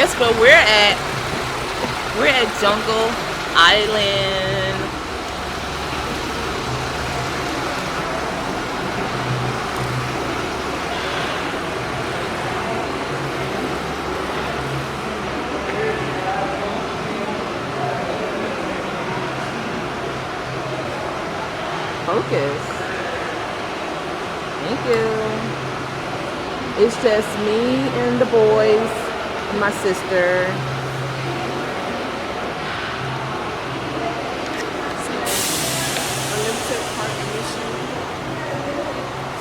that's where we're at. We're at Jungle Island. Focus. Thank you. It's just me and the boys and my sister. Unlimited park admission.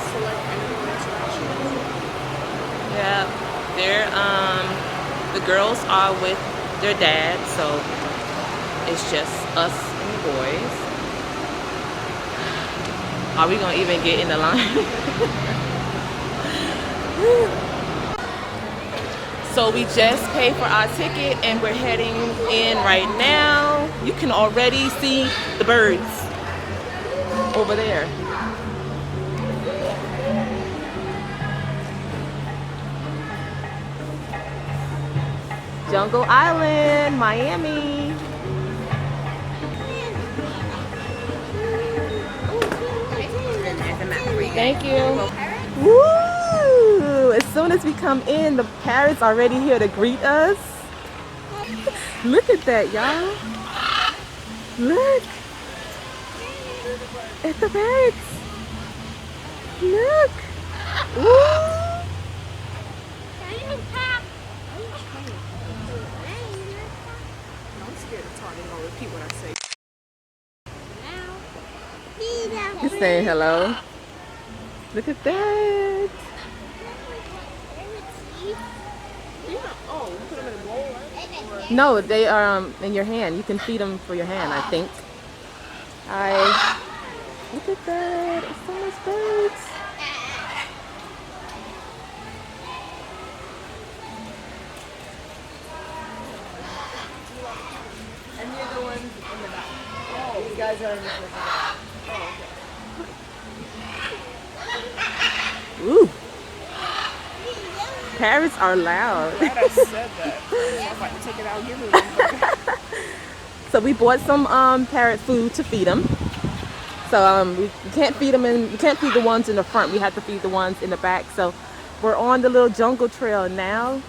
Select animal interactions. Yeah, they're the girls are with their dad, so it's just us and the boys. Are we gonna even get in the line? So we just paid for our ticket and we're heading in right now. You can already see the birds over there. Jungle Island, Miami. Thank you. Woo! As soon as we come in, the parrots are already here to greet us. Look at that, y'all. Look at the parrots. Look. Woo! I'm scared of talking. I'm gonna repeat what I say. Just saying hello. Look at that. Oh, you put them in a bowl, right? No, they are in your hand. You can feed them for your hand, I think. Hi. Look at that. It's so much birds. And the other ones in the back. Oh, these guys are in the back. Oh, okay. Ooh. Parrots are loud. Glad I said that. I'm about to take it out and give me one. So we bought some parrot food to feed them. So we can't feed them we can't feed the ones in the front. We have to feed the ones in the back. So we're on the little jungle trail now.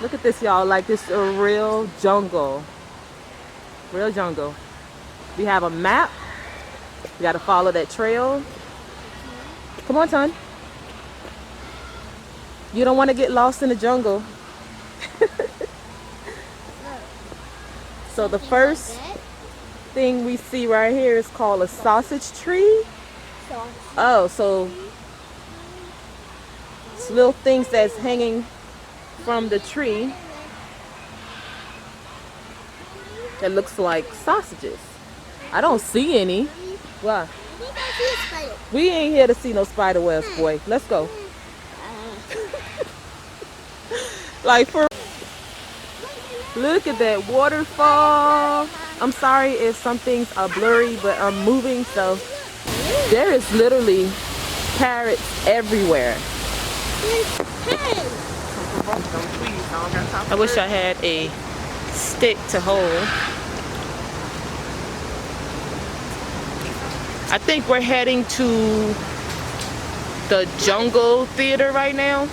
Look at this, y'all. Like, this is a real jungle. Real jungle. We have a map. We got to follow that trail. Come on, son. You don't want to get lost in the jungle. So the first thing we see right here is called a sausage tree. Oh, so it's little things that's hanging from the tree that looks like sausages. I don't see any. Why? We ain't here to see no spider webs, boy. Let's go. Like, for look at that waterfall. I'm sorry if some things are blurry, but I'm moving, so there is literally parrots everywhere. I wish I had a stick to hold. I think we're heading to the Jungle Theater right now.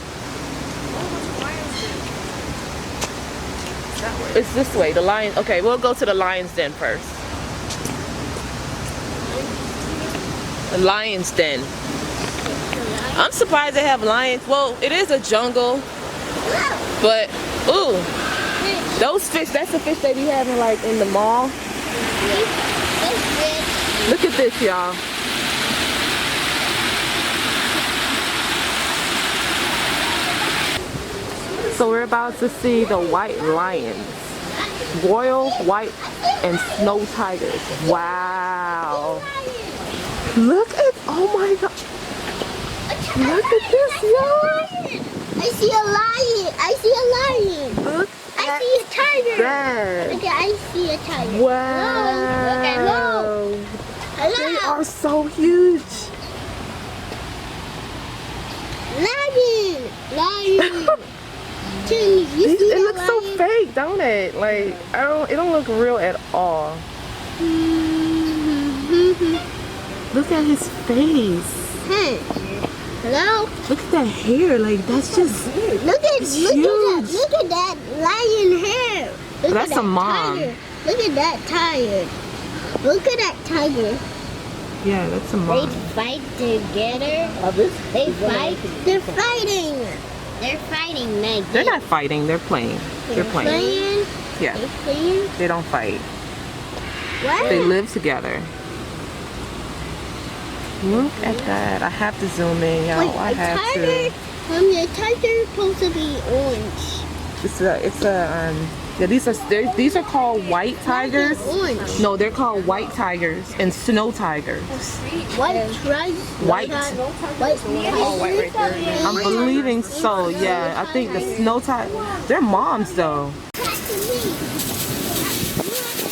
It's this way, the lion. Okay, we'll go to the Lion's Den first. The Lion's Den. I'm surprised they have lions. Well, it is a jungle, but ooh, those fish. That's the fish they be having like in the mall. Look at this, y'all. So we're about to see the white lions, royal white and snow tigers. Wow. Look at, oh my God. Look at this, y'all. I see a lion. I see a lion. Look I see a tiger. that. Okay, I see a tiger. Wow. Look, hello. Hello. They are so huge. Lion. Lion. Tim, you see It the looks so lion? fake, don't it? Like it don't look real at all. Look at his face. Hey. Hello? Look at that hair. Like that's just. Look at that lion hair. Look That's at that a mom. tiger. Look at that tiger. Look at that tiger. Yeah, that's a They mom. fight together. They fight. They're fighting. They're fighting, Meg. They're not fighting. They're playing. They're playing. Playing. Yeah, They're playing. they don't fight. What? They live together. Look at that. I have to zoom in, y'all. Wait, I have to. the tiger is supposed to be orange. Yeah, these are called white tigers. Orange. No, they're called white tigers and snow tigers. White tigers. White. White tigers. I'm believing so. Yeah, I think the snow tiger. They're moms though.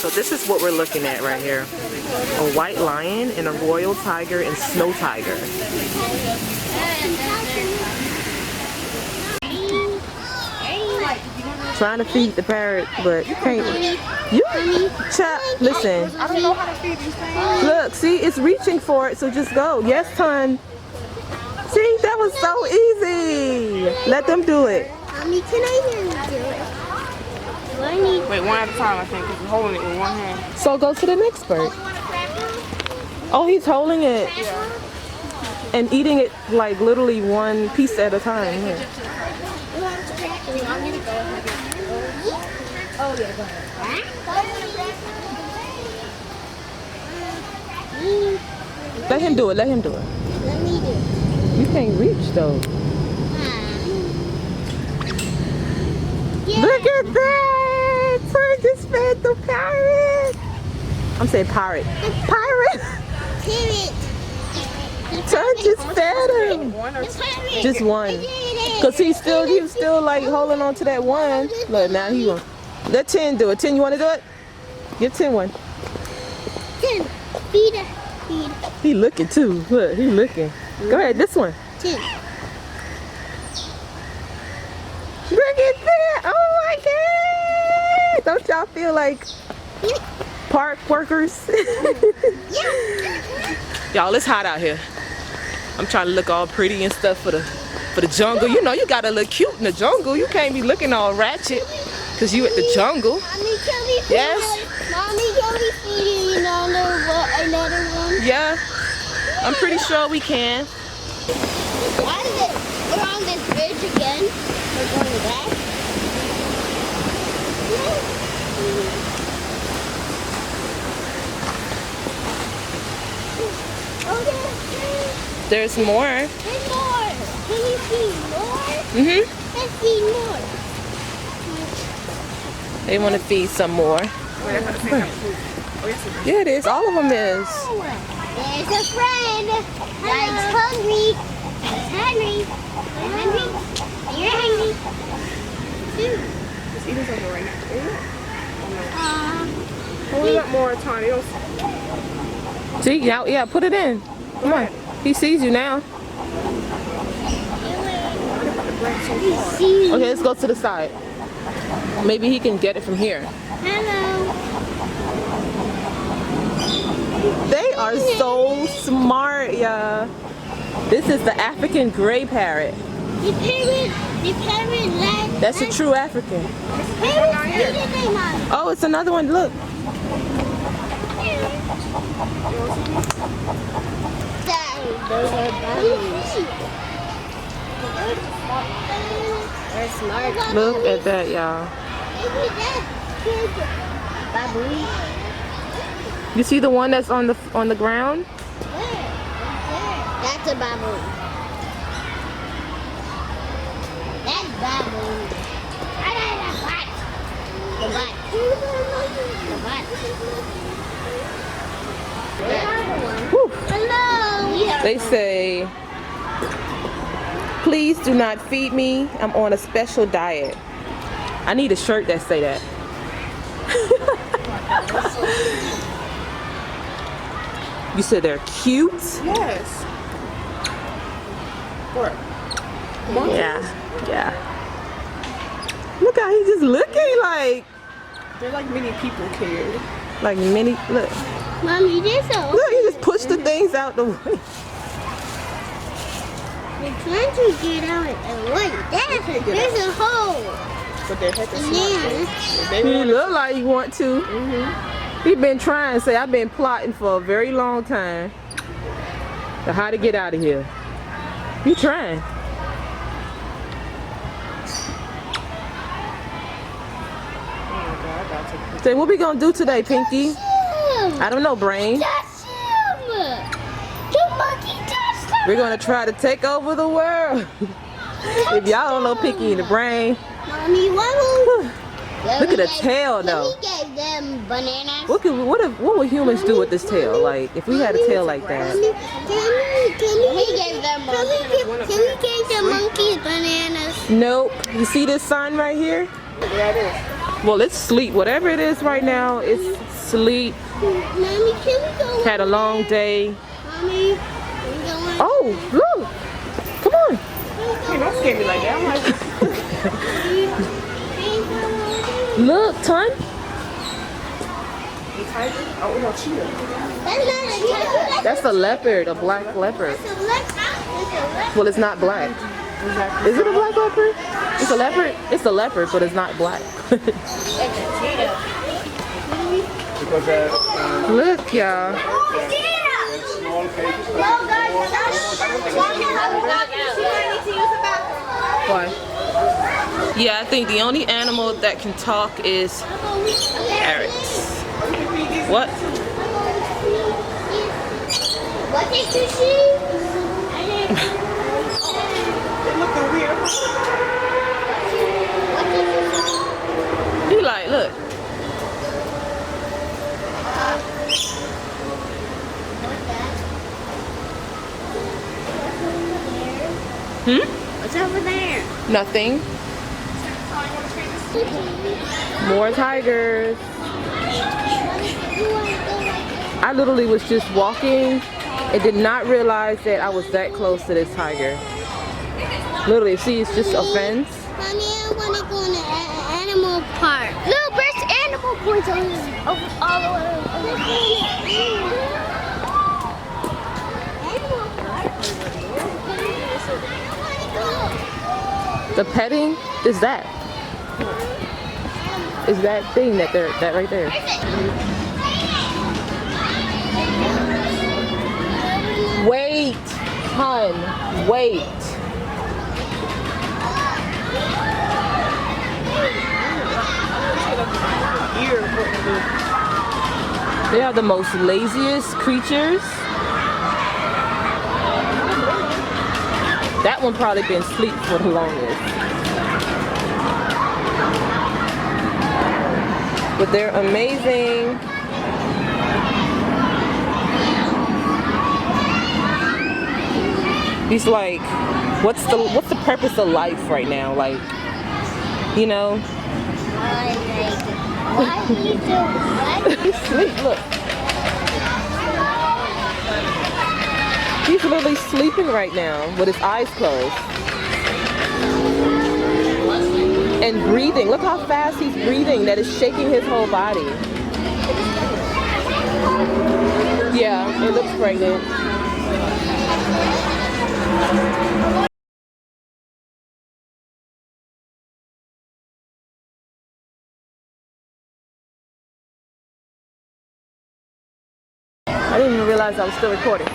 So this is what we're looking at right here. A white lion and a royal tiger and snow tiger. Trying to feed the parrot, but can't. You, listen. I don't know how to feed these things. Look, see, it's reaching for it, so just go. Yes, ton. See, that was so easy. Let them do it. Mommy, can I do it? I need. Wait, one at a time, I think, because you're holding it with one hand. So go to the next bird. Oh, he's holding it and eating it like literally one piece at a time. Yeah. Oh, yeah, go ahead. Let him do it. Let him do it. Let me do it. You can't reach though. Yeah. Look at that! Bird just fed the parrot. I'm saying pirate. Pirate. Parrot. Turn just fed him. Just one. Cause he's still like holding on to that one. Look, now he won't. Let Tin do it. Tin, you want to do it? Give Tin one. Tim, feed her. Feed. He looking too. Look, he looking. Go ahead, this one. Tim. Look at that! Oh my God! Don't y'all feel like park workers? Y'all, it's hot out here. I'm trying to look all pretty and stuff for the jungle. You know, you gotta look cute in the jungle. You can't be looking all ratchet because you at the jungle. Mommy, can we feed Yes. Mommy, can we feed another one? Yeah, I'm pretty sure we can. Why is it? We're on this bridge again. We're going back. Oh, There's more. there's more. Can you feed more? Mhm. Let's feed more. They want to feed some more. Yeah, it is. All of them is. There's a friend. That's hungry. That's hungry. You're hungry. You're hungry. It's eating something right now. Oh, we got more time. They don't. See, yeah, put it in. Come on. He sees you now. Okay, let's go to the side. Maybe he can get it from here. Hello. They are so smart, yeah. This is the African gray parrot. The parrot like. That's a true African. Parrot. Oh, it's another one. Look. Those are baboons. They're smart. Look at that, y'all. Baboon. You see the one that's on the ground? That's a baboon. That's baboon. The butt. The butt. Whew. Hello. They say, please do not feed me. I'm on a special diet. I need a shirt that say that. You said they're cute? Yes. What? Yeah. Look how he just looking like They're like many people care. mini. Look, Mommy, this is look, he just pushed the things out the way. We're trying to get out and wait. There's a hole. But they're heck of Yeah. He look like he want to. He been trying. Say I've been plotting for a very long time to how to get out of here. You trying? Say what we gonna do today, Pinky? I don't know, Brain. Touch him! The monkey touched him! We're gonna try to take over the world. If y'all don't know Pinky and the Brain, Mommy, what? look at the tail though. We gave them bananas. What would humans do with this tail? Like if we had a tail like that? We gave them monkeys. Can we give the monkeys bananas? Nope. You see this sign right here? Yeah, it is. Well, it's sleep. Whatever it is right now, it's sleep. Mommy, can we go? Had a long day. Mommy, can we go? Oh, look. Come on. Hey, don't scare me like that. I'm like, Look, Ton. you tiger? Oh, no, cheetah. That's not a tiger. That's a leopard, a black leopard. It's a leopard. Well, it's not black. Is it a black leopard? It's a leopard. It's a leopard, but it's not black. Because Look, y'all. small cages. Why? Yeah, I think the only animal that can talk is parrots. What? What did you see? They're looking weird. What did you see? He like, look. What's over there? Nothing. More tigers. I literally was just walking and did not realize that I was that close to this tiger. Literally, see, it's just a fence. Mommy, I want to go in the animal park. Look, there's animal points all the way over Animal park? The petting is that. Is that thing that right there. Wait, hun, wait. They are the most laziest creatures. That one probably been asleep for the longest. But they're amazing. He's like, what's the purpose of life right now? Like, you know? Why do you do what? He's asleep, look. He's literally sleeping right now with his eyes closed. And breathing. Look how fast he's breathing. That is shaking his whole body. Yeah, it looks pregnant. I didn't even realize I was still recording.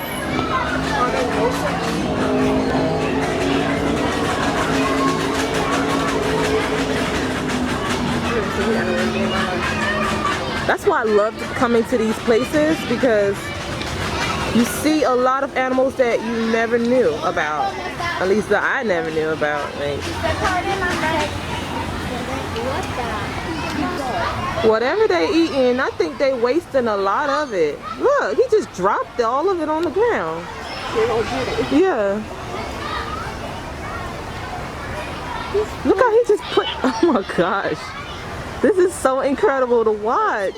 That's why I love coming to these places, because you see a lot of animals that you never knew about. At least that I never knew about. Like, whatever they eating, I think they wasting a lot of it. Look, he just dropped all of it on the ground. Yeah. Look how he just put, oh my gosh. This is so incredible to watch.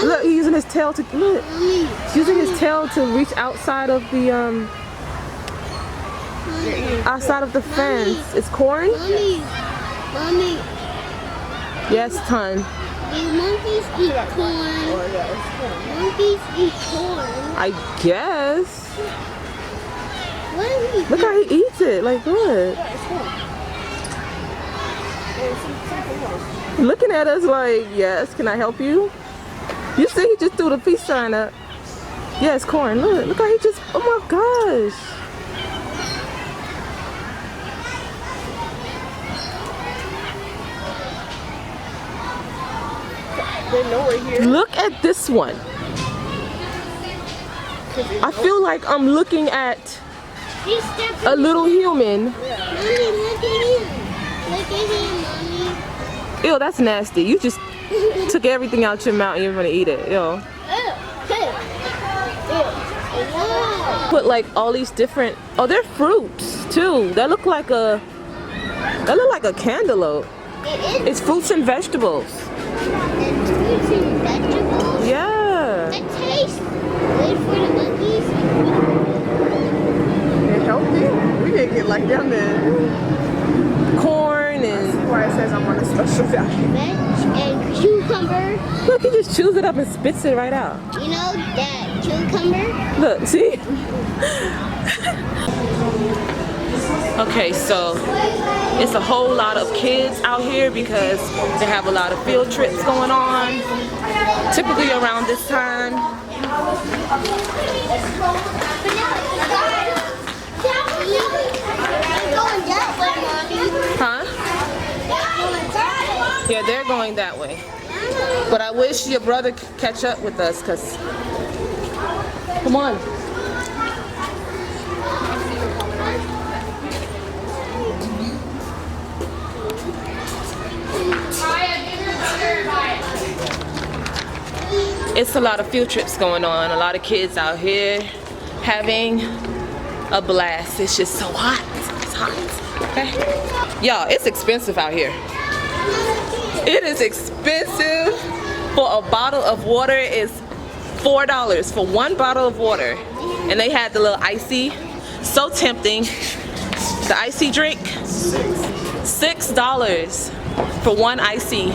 Look, he's using his tail to, look. He's using his tail to reach outside of the, outside of the fence. It's corn? Mommy, Yes, ton. do monkeys eat corn? Oh, yeah, it's corn. Monkeys eat corn. I guess. What do we Look how he eats it. Like what? Yeah, it's corn. And something else. Looking at us like, yes, can I help you? You see, he just threw the peace sign up. Yeah, it's corn. Look how he just, oh my gosh. They know we're here. Look at this one. I feel like I'm looking at He stepped a little human. Mommy, look at him. Look at him, Mommy. Ew, that's nasty. You just took everything out your mouth and you're gonna eat it. Ew. Ew. Put like all these different, oh, they're fruits too. That look like a cantaloupe. It is. It's fruits and vegetables. It's fruits and vegetables. Yeah. It tastes good for the monkeys. They're healthy. We didn't get like down there. Corn and, Why it says I'm on a special value. Veg and cucumber. look, he just chews it up and spits it right out. You know that cucumber? Look, see? Okay, so it's a whole lot of kids out here because they have a lot of field trips going on. Typically around this time. Huh? Yeah, they're going that way. But I wish your brother could catch up with us because, come on. It's a lot of field trips going on, a lot of kids out here having a blast. It's just so hot. It's hot. Okay? Y'all, it's expensive out here. It is expensive. For a bottle of water is $4 for one bottle of water. And they had the little icy, so tempting. The icy drink, $6 for one icy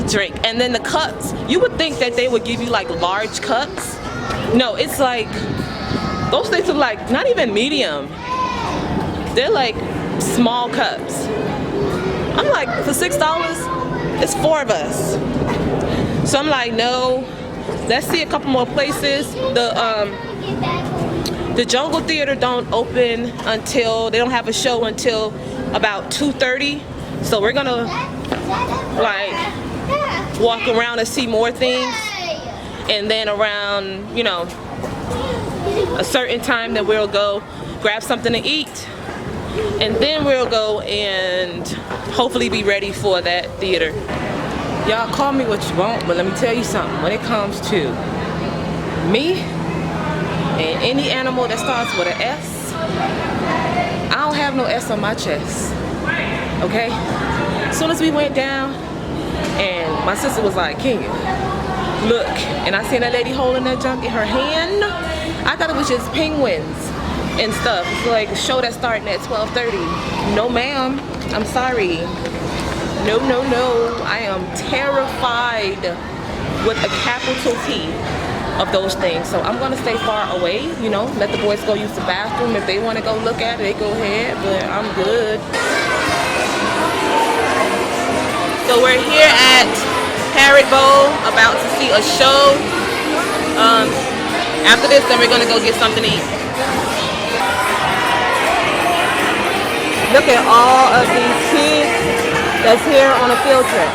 drink. And then the cups, you would think that they would give you like large cups. No, it's like, those things are like not even medium. They're like small cups. I'm like, for $6, it's 4 of us. So I'm like, no, let's see a couple more places. The Jungle Theater don't open until, they don't have a show until about 2:30. So we're gonna like walk around and see more things. And then around, you know, a certain time that we'll go grab something to eat. And then we'll go and hopefully be ready for that theater. Y'all call me what you want, but let me tell you something. When it comes to me and any animal that starts with an S, I don't have no S on my chest. Okay? As soon as we went down, and my sister was like, Kenya, look. And I seen that lady holding that junk in her hand. I thought it was just penguins and stuff. It's like a show that's starting at 12:30. No, ma'am. I'm sorry. No, no, no. I am terrified with a capital T of those things. So I'm gonna stay far away, you know, let the boys go use the bathroom. If they wanna go look at it, they go ahead, but I'm good. So we're here at Parrot Bowl, about to see a show. After this, then we're gonna go get something to eat. Look at all of these kids that's here on a field trip.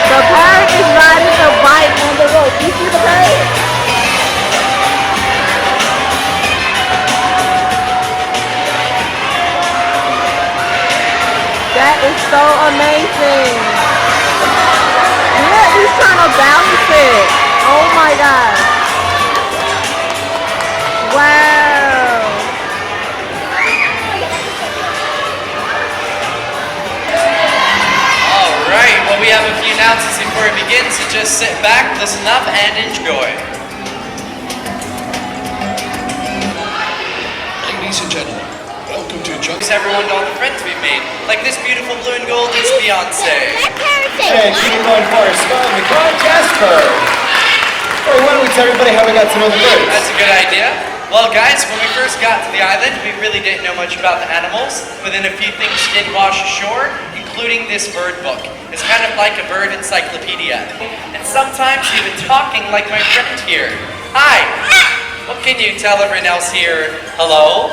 The parrot is riding a bike on the rope. You see the parrot? That is so amazing. Yeah, he's trying to balance it. Oh my God. Wow. All right, well, we have a few announcements before it begins, so just sit back, listen up, and enjoy. Ladies and gentlemen, welcome to Jungle. Thanks everyone to all the friends we've made. Like this beautiful blue and gold, it's Beyonce. That parrot say And keep it going for Scott McCall Jasper. Well, why don't we tell everybody how we got to know the birds? That's a good idea. Well guys, when we first got to the island, we really didn't know much about the animals, but then a few things did wash ashore, including this bird book. It's kind of like a bird encyclopedia. And sometimes even talking like my friend here. Hi! What can you tell everyone else here? Hello?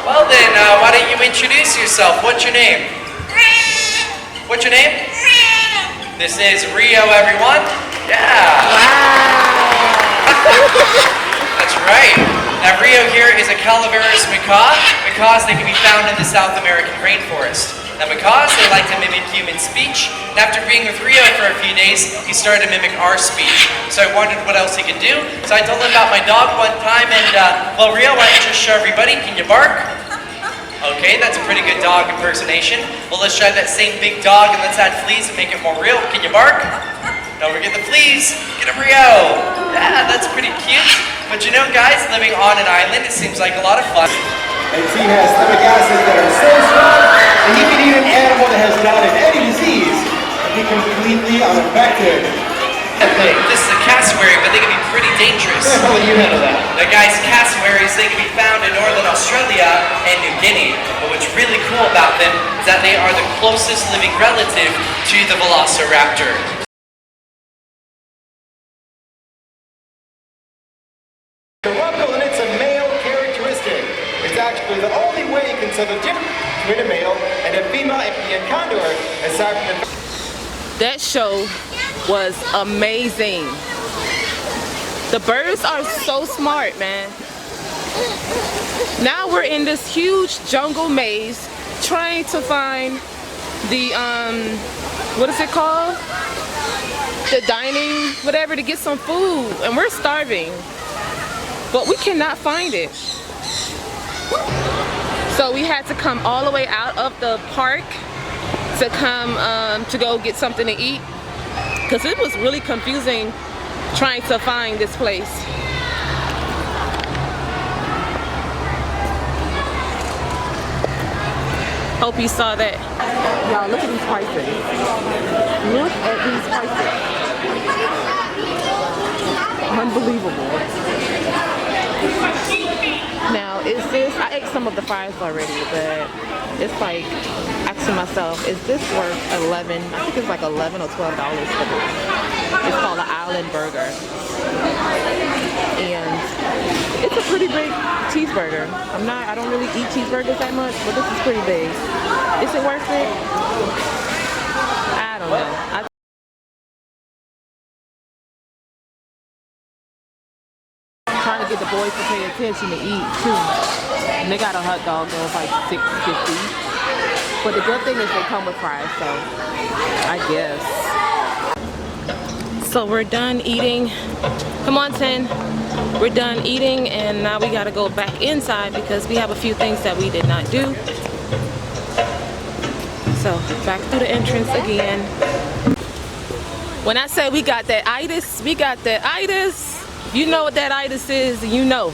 Well then, why don't you introduce yourself? What's your name? What's your name? This is Rio, everyone. Yeah. That's right. Now Rio here is a Calaveras macaw. Macaws, they can be found in the South American rainforest. Now macaws, they like to mimic human speech. And after being with Rio for a few days, he started to mimic our speech. So I wondered what else he could do. So I told him about my dog one time and, well Rio, why don't you just show everybody? Can you bark? Okay, that's a pretty good dog impersonation. Well, let's try that same big dog and let's add fleas and make it more real. Can you bark? Don't forget the fleas. Get them Rio. Yeah, that's pretty cute. But you know, guys, living on an island, it seems like a lot of fun. And he has stomach acids that are so strong that he can eat an animal that has not any disease and be completely unaffected. This is a cassowary, but they can be pretty dangerous. How will you handle that? The guys, cassowaries, they can be found in northern Australia and New Guinea. But what's really cool about them is that they are the closest living relative to the velociraptor. The ruffle, and it's a male characteristic. It's actually the only way you can tell the difference between a male and a female Amphibian condor, aside from the... That show was amazing. The birds are so smart, man. Now we're in this huge jungle maze trying to find the what is it called? The dining, whatever, to get some food, and we're starving. But we cannot find it. So we had to come all the way out of the park to come to go get something to eat, because it was really confusing trying to find this place. Hope you saw that. Y'all, look at these prices. Look at these prices. Unbelievable. Now, is this, I ate some of the fries already, but it's like asking myself, is this worth 11? I think it's like 11 or $12 for this. It's called an Island Burger. And it's a pretty big cheeseburger. I don't really eat cheeseburgers that much, but this is pretty big. Is it worth it? I don't know. Trying to get the boys to pay attention to eat too. And they got a hot dog that was like $6.50. But the good thing is they come with fries, so I guess. So we're done eating. Come on, 10. We're done eating and now we gotta go back inside because we have a few things that we did not do. So back through the entrance again. When I say we got that itis, we got that itis. You know what that itis is, you know.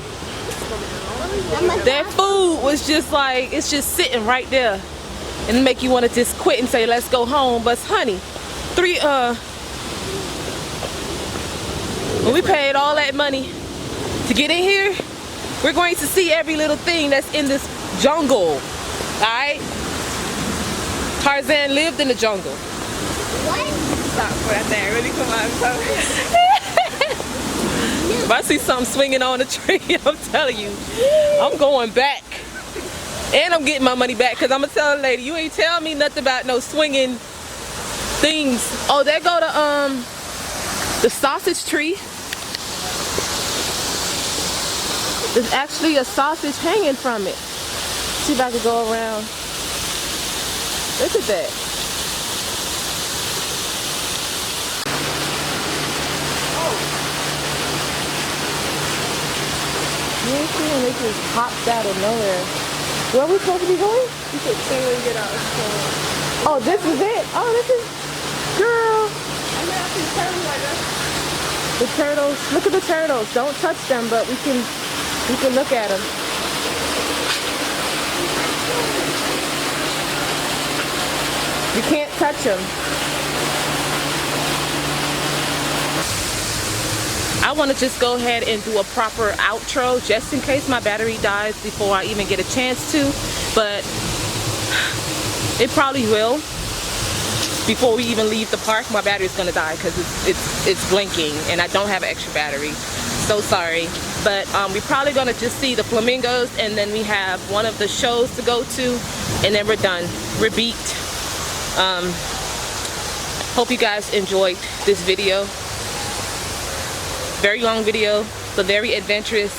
That food was just like, it's just sitting right there. And make you want to just quit and say, let's go home. But honey, when we paid all that money to get in here, we're going to see every little thing that's in this jungle. Alright? Tarzan lived in the jungle. what? Stop right there. Really come on. If I see something swinging on a tree, I'm telling you, I'm going back. And I'm getting my money back because I'm going to tell the lady, you ain't tell me nothing about no swinging things. Oh, there go the sausage tree. There's actually a sausage hanging from it. See if I can go around. Look at that. You ain't seeing it just popped out of nowhere. Where are we supposed to be going? You should say when you get out of school. Oh, this is it? Oh, this Girl, I'm gonna have to turn later. the turtles. Look at the turtles. Don't touch them, but we can look at them. You can't touch them. I want to just go ahead and do a proper outro just in case my battery dies before I even get a chance to, but it probably will. Before we even leave the park, my battery's gonna die because it's blinking and I don't have an extra battery. So sorry, but we're probably gonna just see the flamingos, and then we have one of the shows to go to, and then we're done. We're beat. Hope you guys enjoyed this video. Very long video, but very adventurous,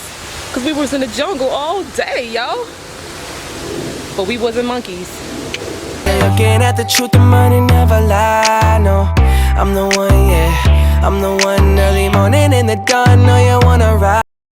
because we was in the jungle all day, y'all. But we wasn't monkeys. Looking at the truth, the money never lie. No, I'm the one, yeah. I'm the one early morning in the dawn. Know you wanna ride.